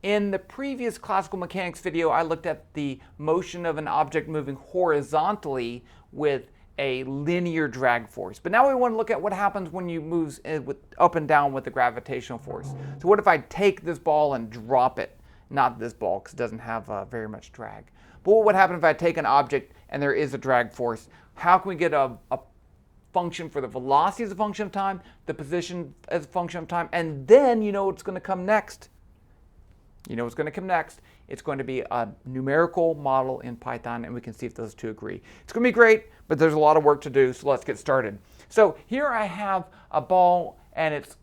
In the previous classical mechanics video, I looked at the motion of an object moving horizontally with a linear drag force. But now we want to look at what happens when you move up and down with the gravitational force. So what if I take this ball and drop it? Not this ball, because it doesn't have very much drag. But what would happen if I take an object and there is a drag force? How can we get a function for the velocity as a function of time, the position as a function of time, and then you know what's going to come next? You know what's going to come next. It's going to be a numerical model in Python, and we can see if those two agree. It's going to be great, but there's a lot of work to do, so let's get started. So here I have a ball, and it's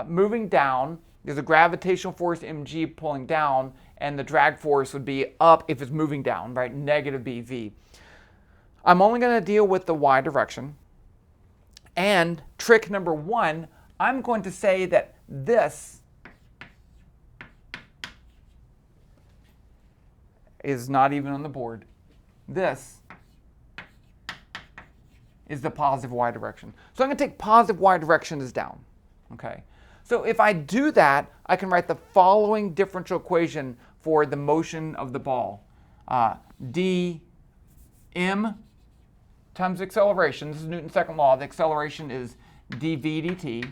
moving down. There's a gravitational force mg pulling down, and the drag force would be up if it's moving down, right? Negative bv. I'm only going to deal with the y direction. And trick number one, I'm going to say that this is not even on the board. This is the positive y direction. So I'm going to take positive y direction as down. Okay. So if I do that, I can write the following differential equation for the motion of the ball. dm times acceleration, this is Newton's second law, the acceleration is dv dt,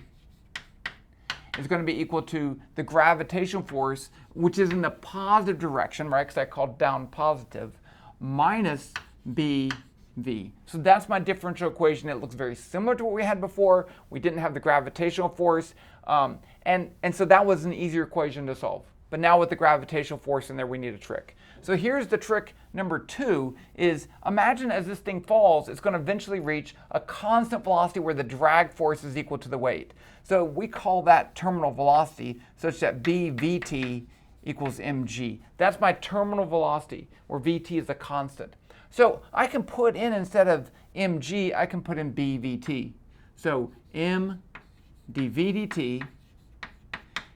is going to be equal to the gravitational force, which is in the positive direction, right, because I called down positive, minus bv. So that's my differential equation. It looks very similar to what we had before. We didn't have the gravitational force, and so that was an easier equation to solve. But now with the gravitational force in there, we need a trick. So here's the trick number two is imagine as this thing falls, it's going to eventually reach a constant velocity where the drag force is equal to the weight. So we call that terminal velocity such that bvt equals mg. That's my terminal velocity where vt is a constant. So I can put in, instead of mg, I can put in bvt. So m dv dt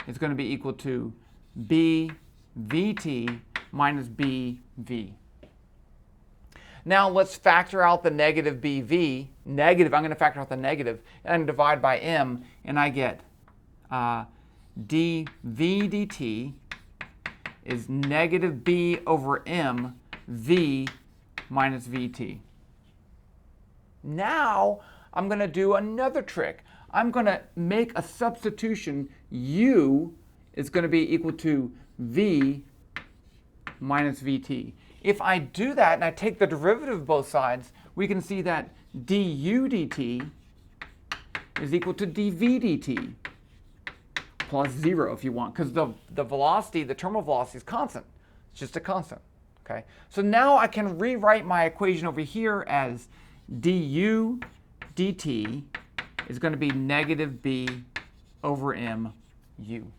is going to be equal to bvt minus bv. Now let's factor out the negative bv. Negative, I'm going to factor out the negative, and divide by m, and I get dv dt is negative b over m v minus vt. Now I'm going to do another trick. I'm going to make a substitution. U is going to be equal to v minus vt. If I do that and I take the derivative of both sides, we can see that du dt is equal to dv dt plus 0 if you want, because the velocity, the terminal velocity is constant. It's just a constant. Okay. So now I can rewrite my equation over here as du dt is going to be negative b over m u.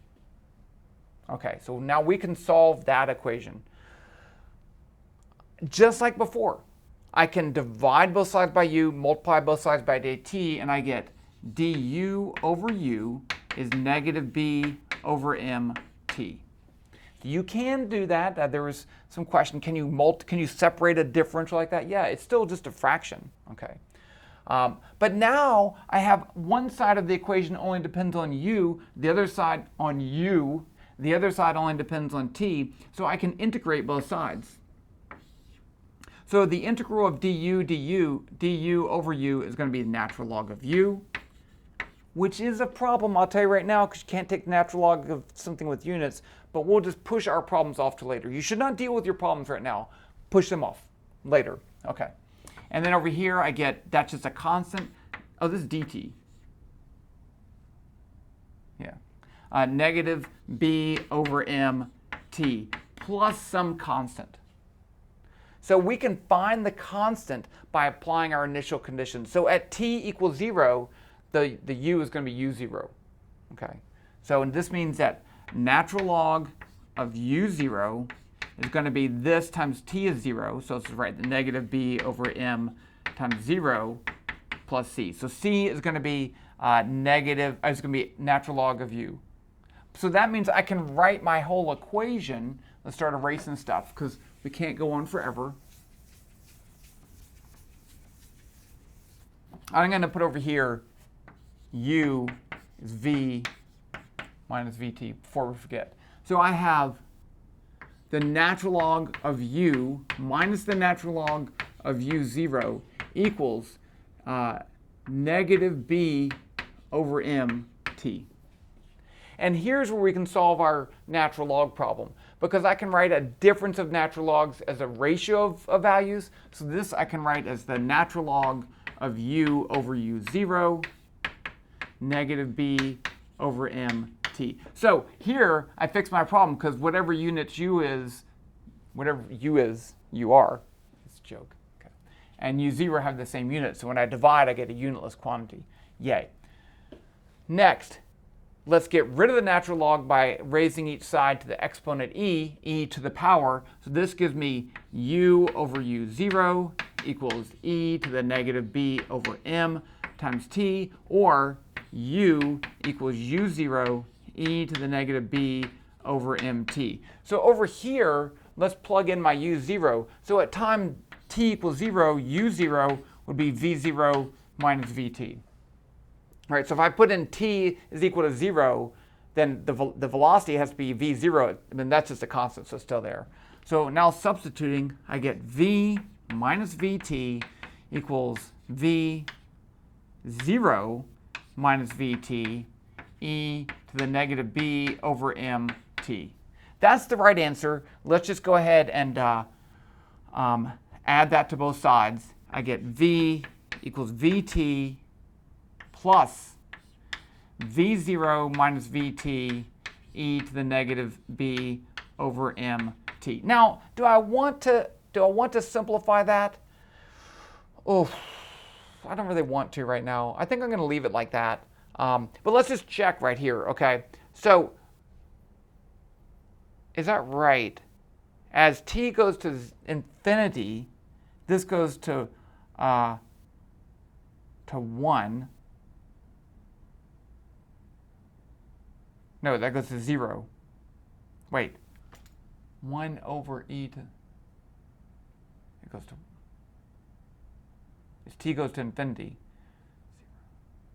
Okay, so now we can solve that equation. Just like before, I can divide both sides by u, multiply both sides by dt, and I get du over u is negative b over mt. You can do that. There was some question, can you separate a differential like that? Yeah, it's still just a fraction. Okay. But now I have one side of the equation only depends on u, the other side on u, the other side only depends on t, so I can integrate both sides. So the integral of du over u is going to be the natural log of u, which is a problem, I'll tell you right now, because you can't take the natural log of something with units, but we'll just push our problems off to later. You should not deal with your problems right now. Push them off later. Okay. And then over here I get, that's just a constant. Oh, this is dt. Yeah. Negative b over mt plus some constant. So we can find the constant by applying our initial conditions. So at t equals 0, the u is going to be u0. Okay. So and this means that natural log of u0 is going to be this times t is 0. So this is right, the negative b over m times 0 plus c. So c is going to be is going to be natural log of u. So that means I can write my whole equation. Let's start erasing stuff because we can't go on forever. I'm going to put over here u is v minus vt before we forget. So I have the natural log of u minus the natural log of u0 equals negative b over mt. And here's where we can solve our natural log problem, because I can write a difference of natural logs as a ratio of values. So this I can write as the natural log of u over u0 negative b over mt. So here I fix my problem, because whatever units u is, whatever u is, u are. It's a joke. Okay. And u0 have the same unit. So when I divide, I get a unitless quantity. Yay. Next, let's get rid of the natural log by raising each side to the exponent e to the power. So this gives me u over u0 equals e to the negative b over m times t, or u equals u0 e to the negative b over mt. So over here, let's plug in my u0. So at time t equals 0, u0 would be v0 minus vt. All right, so if I put in t is equal to 0, then the velocity has to be v0, and then that's just a constant, so it's still there. So now substituting, I get v minus vt equals v0 minus vt e to the negative b over mt. That's the right answer. Let's just go ahead and add that to both sides. I get v equals vt plus v0 minus vt e to the negative b over mt. Now, do I want to simplify that? Oh, I don't really want to right now. I think I'm going to leave it like that. But let's just check right here. Okay, so is that right? As t goes to infinity, this goes to 1. No, that goes to 0. Wait. 1 over e to... It goes to... As t goes to infinity.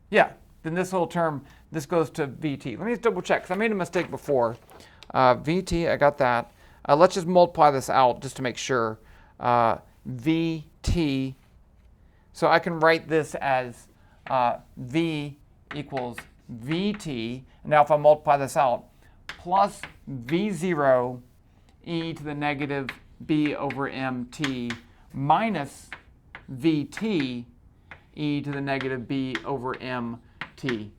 Yeah, then this whole term, this goes to vt. Let me just double check, because I made a mistake before. Vt, I got that. Let's just multiply this out just to make sure. Vt, so I can write this as v equals vt. Now if I multiply this out, plus v0 e to the negative b over mt minus vt e to the negative b over mt,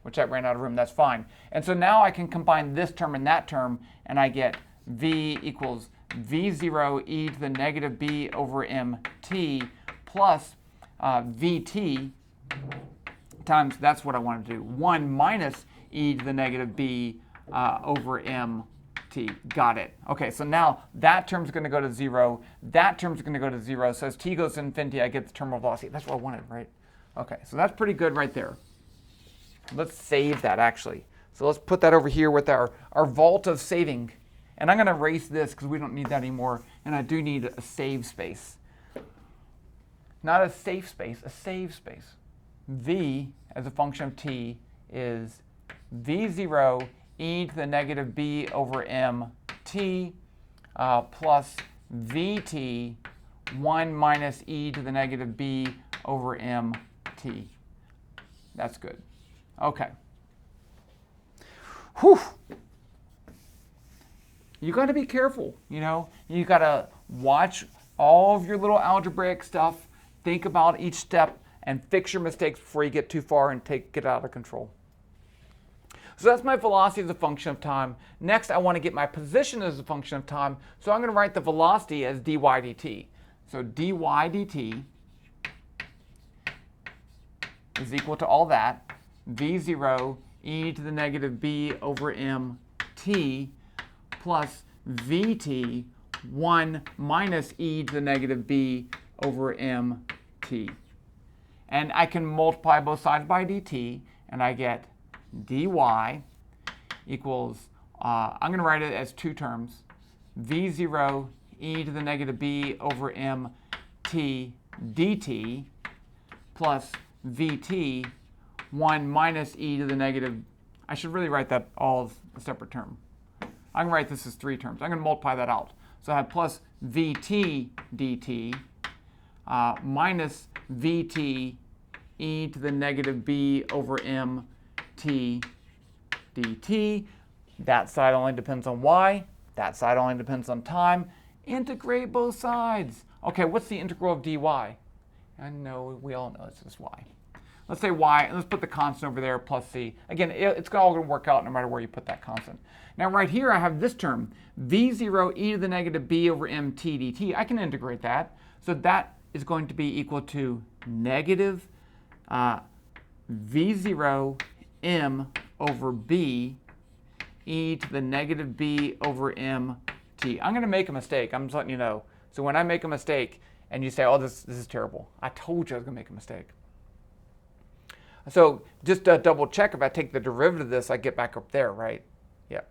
which I ran out of room, that's fine. And so now I can combine this term and that term, and I get v equals v0 e to the negative b over mt plus vt times, that's what I want to do, 1 minus e to the negative b over mt. Got it. Okay, so now that term's going to go to 0. That term's going to go to 0. So as t goes to infinity, I get the terminal velocity. That's what I wanted, right? Okay, so that's pretty good right there. Let's save that, actually. So let's put that over here with our vault of saving. And I'm going to erase this because we don't need that anymore. And I do need a save space. Not a safe space, a save space. V, as a function of t, is v0 e to the negative b over mt plus vt 1 minus e to the negative b over mt. That's good. Okay. Whew. You got to be careful, you know. You got to watch all of your little algebraic stuff, think about each step, and fix your mistakes before you get too far and get out of control. So that's my velocity as a function of time. Next, I want to get my position as a function of time. So I'm going to write the velocity as dy dt. So dy dt is equal to all that, v0 e to the negative b over mt plus vt 1 minus e to the negative b over mt. And I can multiply both sides by dt, and I get dy equals, I'm going to write it as two terms, v0 e to the negative b over mt dt plus vt 1 minus e to the negative, I should really write that all as a separate term. I can write this as 3 terms. I'm going to multiply that out. So I have plus vt dt minus vt e to the negative b over mt dt. That side only depends on y. That side only depends on time. Integrate both sides. Okay, what's the integral of dy? I know, we all know it's just y. Let's say y, and let's put the constant over there plus c. Again, it's all going to work out no matter where you put that constant. Now right here I have this term, v0 e to the negative b over mt dt. I can integrate that. So that is going to be equal to negative v0 m over b e to the negative b over mt. I'm going to make a mistake. I'm just letting you know. So when I make a mistake and you say, oh, this is terrible, I told you I was going to make a mistake. So just to double check, if I take the derivative of this, I get back up there, right? Yeah,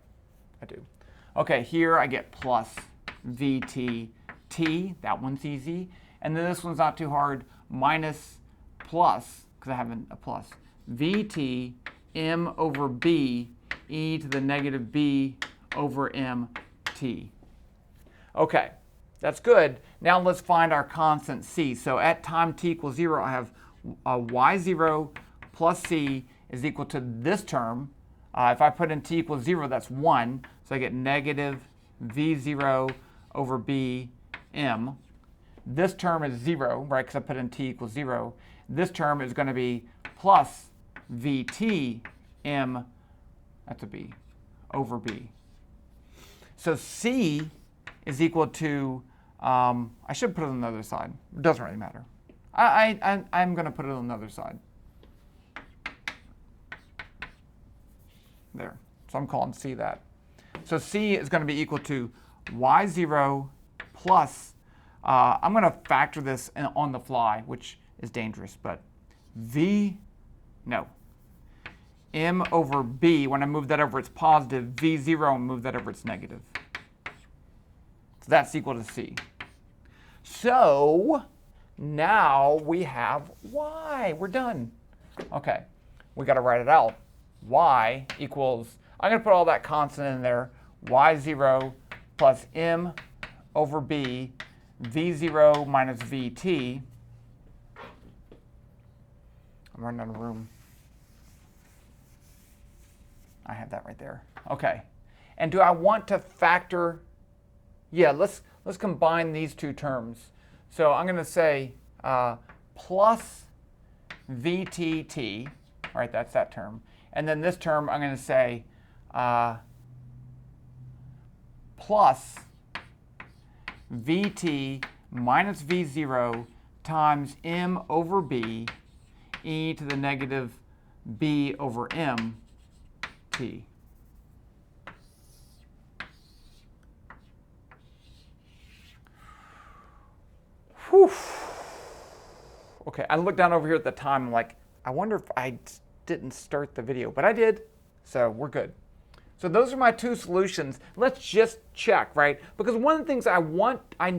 I do. Okay, here I get plus vt t. That one's easy. And then this one's not too hard. Minus plus, because I have a plus, vt m over b e to the negative b over mt. Okay, that's good. Now let's find our constant c. So at time t equals 0, I have y0 plus c is equal to this term. If I put in t equals 0, that's 1. So I get negative v0 over b m. This term is 0, right, because I put in t equals 0. This term is going to be plus vt m, that's a b, over b. So c is equal to, I should put it on the other side. It doesn't really matter. I'm going to put it on the other side. There. So I'm calling c that. So c is going to be equal to y0 plus, I'm going to factor this on the fly, which is dangerous, but m over b, when I move that over, it's positive. v0, and move that over, it's negative. So that's equal to c. So now we have y. We're done. Okay, we got to write it out. Y equals, I'm going to put all that constant in there, y0 plus m over b, v0 minus vt. I'm running out of room. I have that right there. Okay. And do I want to factor? Yeah, let's combine these two terms. So I'm going to say plus vtt, right, that's that term. And then this term, I'm going to say plus vt minus v0 times m over b e to the negative b over m t. Whew. Okay, I looked down over here at the time, I'm like, I wonder if I didn't start the video, but I did, so we're good. So those are my two solutions. Let's just check, right? Because one of the things I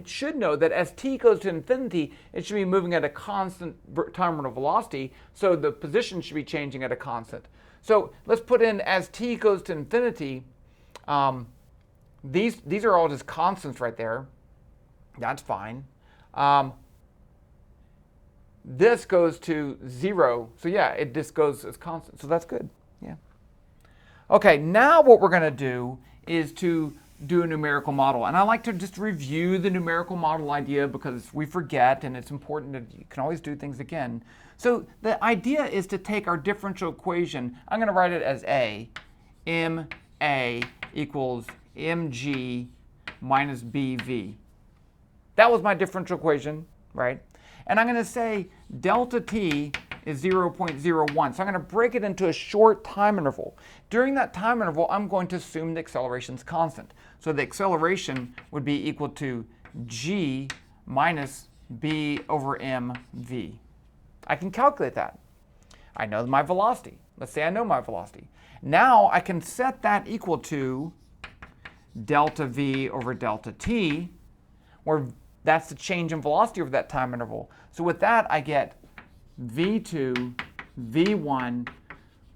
should know that as t goes to infinity, it should be moving at a constant terminal velocity, so the position should be changing at a constant. So let's put in as t goes to infinity, these are all just constants right there. That's fine. This goes to 0, so yeah, it just goes as constant, so that's good, yeah. Okay, now what we're going to do is to do a numerical model, and I like to just review the numerical model idea because we forget, and it's important that you can always do things again. So the idea is to take our differential equation, I'm going to write it as A, MA equals mg minus bv. That was my differential equation, right? And I'm going to say delta t is 0.01. So I'm going to break it into a short time interval. During that time interval, I'm going to assume the acceleration is constant. So the acceleration would be equal to g minus b over mv. I can calculate that. I know my velocity. Let's say I know my velocity. Now I can set that equal to delta v over delta t, where that's the change in velocity over that time interval. So with that, I get v2, v1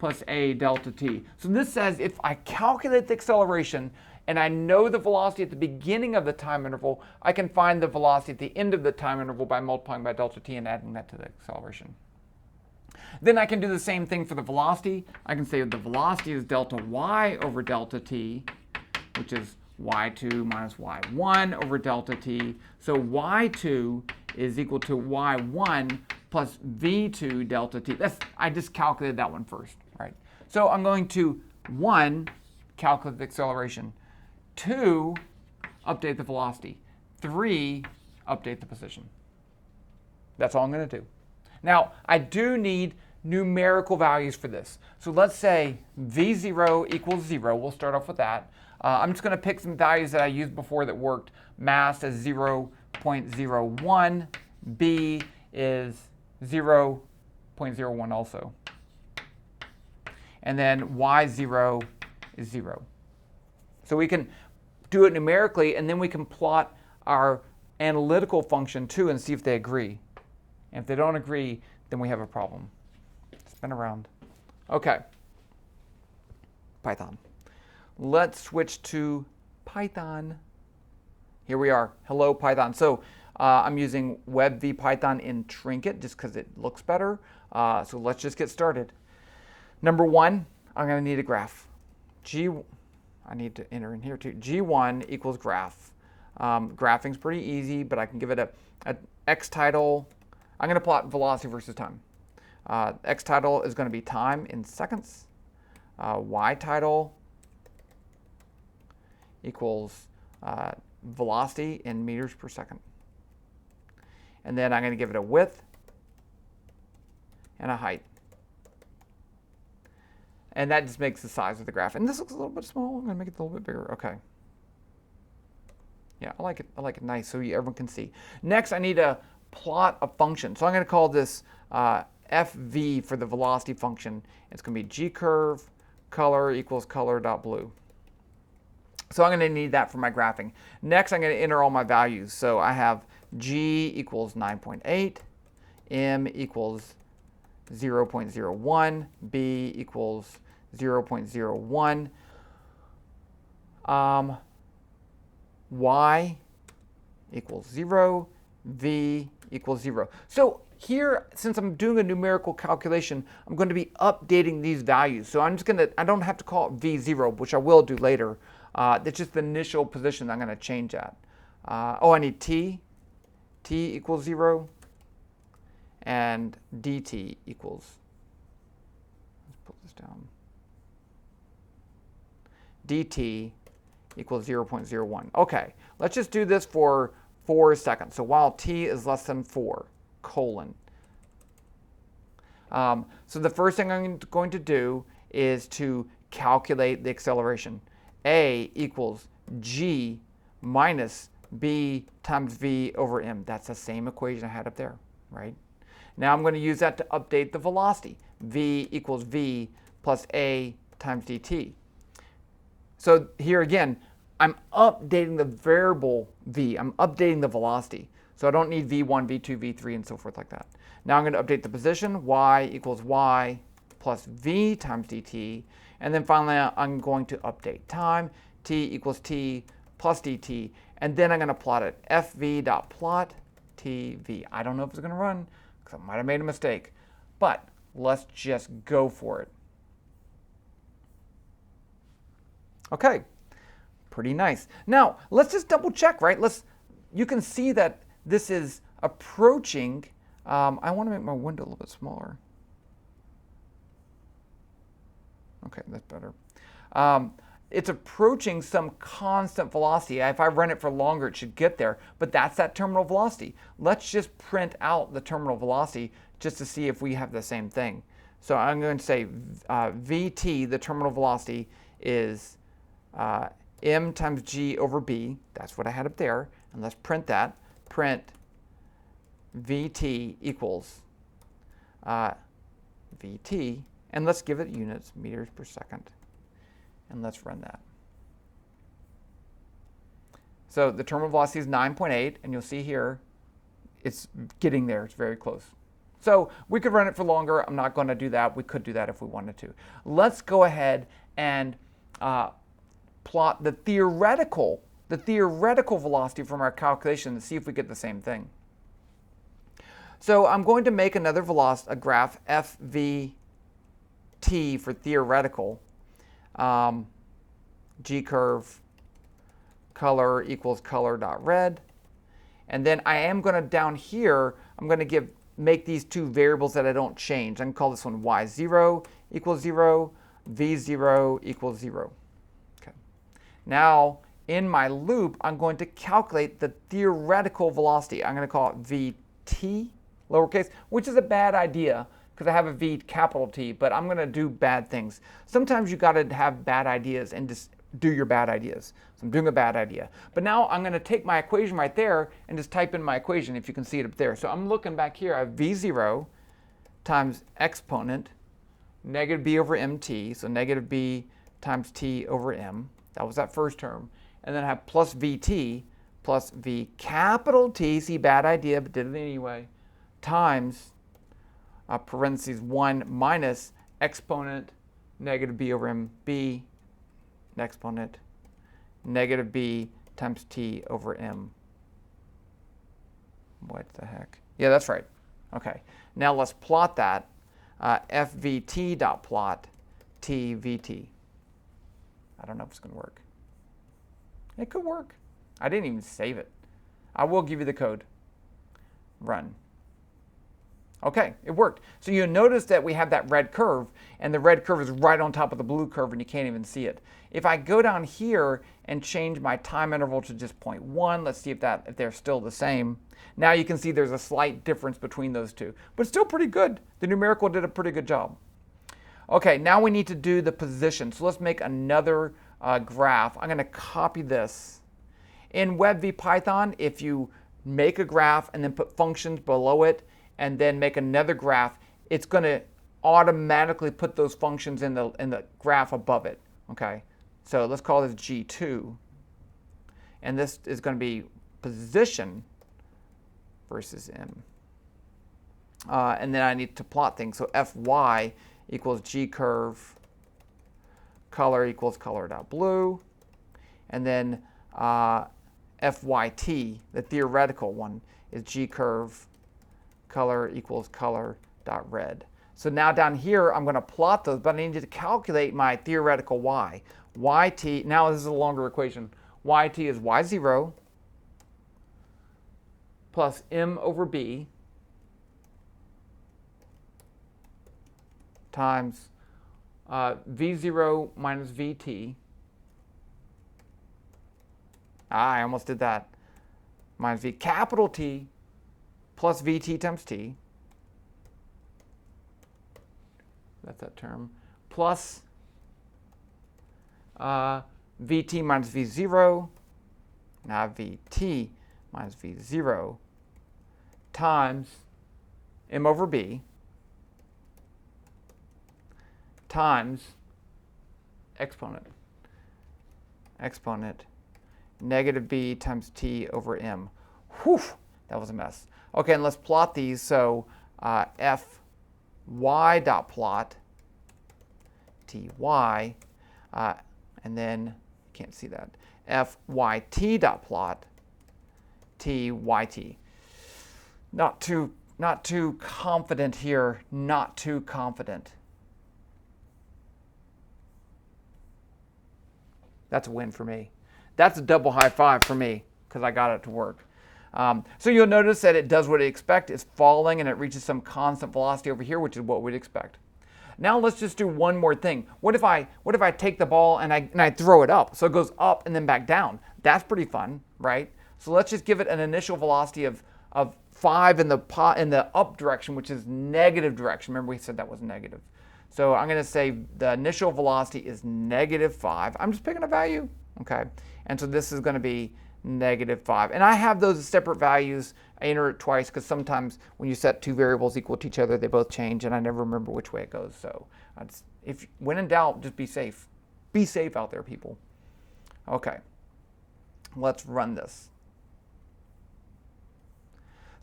plus a delta t. So this says if I calculate the acceleration and I know the velocity at the beginning of the time interval, I can find the velocity at the end of the time interval by multiplying by delta t and adding that to the acceleration. Then I can do the same thing for the velocity. I can say the velocity is delta y over delta t, which is y2 minus y1 over delta t. So y2 is equal to y1 plus v2 delta t. I just calculated that one first, right? So I'm going to, 1, calculate the acceleration. 2, update the velocity. 3, update the position. That's all I'm going to do. Now, I do need numerical values for this. So let's say v0 equals 0. We'll start off with that. I'm just going to pick some values that I used before that worked. Mass is 0.01. B is 0.01 also. And then y0 is 0. So we can do it numerically, and then we can plot our analytical function too and see if they agree. And if they don't agree, then we have a problem. Spin around. Okay. Python. Let's switch to Python. Here we are. Hello, Python. So I'm using WebVPython in Trinket just because it looks better. So let's just get started. Number 1, I'm going to need a graph. I need to enter in here too. G1 equals graph. Graphing's pretty easy, but I can give it a X title. I'm going to plot velocity versus time. X title is going to be time in seconds. Y title equals velocity in meters per second. And then I'm going to give it a width and a height. And that just makes the size of the graph. And this looks a little bit small. I'm going to make it a little bit bigger. Okay. Yeah, I like it. I like it nice so everyone can see. Next, I need to plot a function. So I'm going to call this FV for the velocity function. It's going to be G-curve color equals color.blue. So I'm going to need that for my graphing. Next, I'm going to enter all my values. So I have G equals 9.8, M equals 0.01, B equals 0.01, Y equals 0, V equals 0. So here, since I'm doing a numerical calculation, I'm going to be updating these values. So I'm just going to, I don't have to call it V0, which I will do later. That's just the initial position I'm going to change that. I need T. T equals 0. And dt equals, let's put this down, dt equals 0.01. Okay, let's just do this for 4 seconds. So while t is less than 4, colon. So the first thing I'm going to do is to calculate the acceleration. A equals g minus b times v over m. That's the same equation I had up there, right? Now I'm going to use that to update the velocity. V equals v plus a times dt. So here again, I'm updating the variable v. I'm updating the velocity. So I don't need v1, v2, v3, and so forth like that. Now I'm going to update the position. Y equals y plus v times dt. And then finally, I'm going to update time. T equals t plus dt. And then I'm going to plot it. fv.plot tv. I don't know if it's going to run, because I might have made a mistake. But let's just go for it. Okay, pretty nice. Now, let's just double check, right? You can see that this is approaching. I want to make my window a little bit smaller. Okay, that's better. It's approaching some constant velocity. If I run it for longer, it should get there. But that's that terminal velocity. Let's just print out the terminal velocity just to see if we have the same thing. So I'm going to say Vt, the terminal velocity, is m times g over b. That's what I had up there. And let's print that. Print Vt equals Vt. And let's give it units, meters per second. And let's run that. So the terminal velocity is 9.8, and you'll see here it's getting there. It's very close. So we could run it for longer. I'm not going to do that. We could do that if we wanted to. Let's go ahead and plot the theoretical velocity from our calculation and see if we get the same thing. So I'm going to make another a graph FVT for theoretical. G curve color equals color dot red. And then I am going to down here, I'm going to make these two variables that I don't change. I can call this one y0 equals 0, v0 equals 0. Okay. Now, in my loop, I'm going to calculate the theoretical velocity. I'm going to call it vt, lowercase, which is a bad idea because I have a v capital T, but I'm going to do bad things. Sometimes you got to have bad ideas and just do your bad ideas. So I'm doing a bad idea. But now I'm going to take my equation right there and just type in my equation if you can see it up there. So I'm looking back here. I have v0 times exponent negative b over mt, so negative b times t over m. That was that first term. And then I have plus vt plus v capital T, see, bad idea, but did it anyway, times parentheses 1 minus exponent negative b over mb exponent negative b times t over m. What the heck? Yeah, that's right. Okay, now let's plot that. FVT dot plot TVT. I don't know if it's going to work. It could work. I didn't even save it. I will give you the code. Run. Okay, it worked. So you notice that we have that red curve, and the red curve is right on top of the blue curve, and you can't even see it. If I go down here and change my time interval to just 0.1, let's see if they're still the same. Now you can see there's a slight difference between those two, but still pretty good. The numerical did a pretty good job. Okay, now we need to do the position. So let's make another graph. I'm going to copy this. In WebVPython, if you make a graph and then put functions below it, and then make another graph, it's going to automatically put those functions in the graph above it. Okay, so let's call this G2, and this is going to be position versus M. And then I need to plot things. So Fy equals G curve color equals color dot blue, and then Fyt, the theoretical one, is G curve color equals color dot red. So now down here I'm going to plot those, but I need to calculate my theoretical y. Yt, now this is a longer equation. Yt is y0 plus m over b times v0 minus vt. I almost did that. Minus v capital T plus vt times t. That's that term. Plus vt minus v0. Now vt minus v0 times m over b times exponent negative b times t over m. Whew, that was a mess. Okay, and let's plot these. So Fy dot plot Ty, and then you can't see that. Fyt dot plot Tyt. Not too confident here. Not too confident. That's a win for me. That's a double high five for me because I got it to work. So you'll notice that it does what it expects. It's falling and it reaches some constant velocity over here, which is what we'd expect. Now let's just do one more thing. What if I take the ball and I throw it up? So it goes up and then back down. That's pretty fun, right? So let's just give it an initial velocity of 5 in the up direction, which is negative direction. Remember we said that was negative. So I'm going to say the initial velocity is negative 5. I'm just picking a value, okay? And so this is going to be negative 5. And I have those as separate values. I enter it twice because sometimes when you set two variables equal to each other, they both change, and I never remember which way it goes. So if when in doubt, just be safe. Be safe out there, people. Okay, let's run this.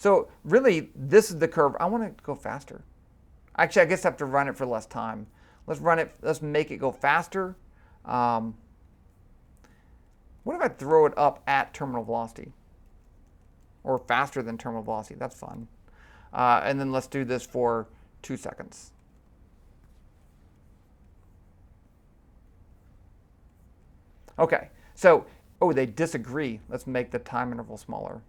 So really, this is the curve. I want to go faster. Actually, I guess I have to run it for less time. Let's run it. Let's make it go faster. What if I throw it up at terminal velocity? Or faster than terminal velocity. That's fun. And then let's do this for 2 seconds. Okay, so, oh, they disagree. Let's make the time interval smaller.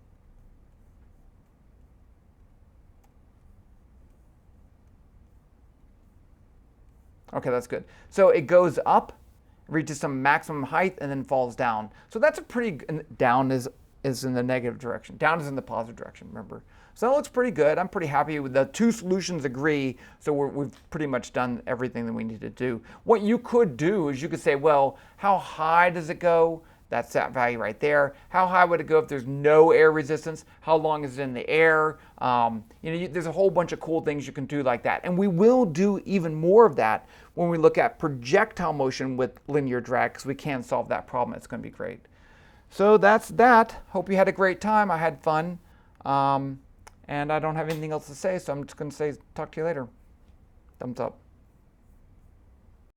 Okay, that's good. So it goes up, reaches some maximum height, and then falls down. So that's a pretty, down is in the negative direction. Down is in the positive direction, remember? So that looks pretty good. I'm pretty happy with the two solutions agree, so we've pretty much done everything that we need to do. What you could do is you could say, well, how high does it go? That's that value right there. How high would it go if there's no air resistance? How long is it in the air? There's a whole bunch of cool things you can do like that. And we will do even more of that when we look at projectile motion with linear drag, because we can solve that problem. It's going to be great. So that's that. Hope you had a great time. I had fun. And I don't have anything else to say, so I'm just going to say talk to you later. Thumbs up.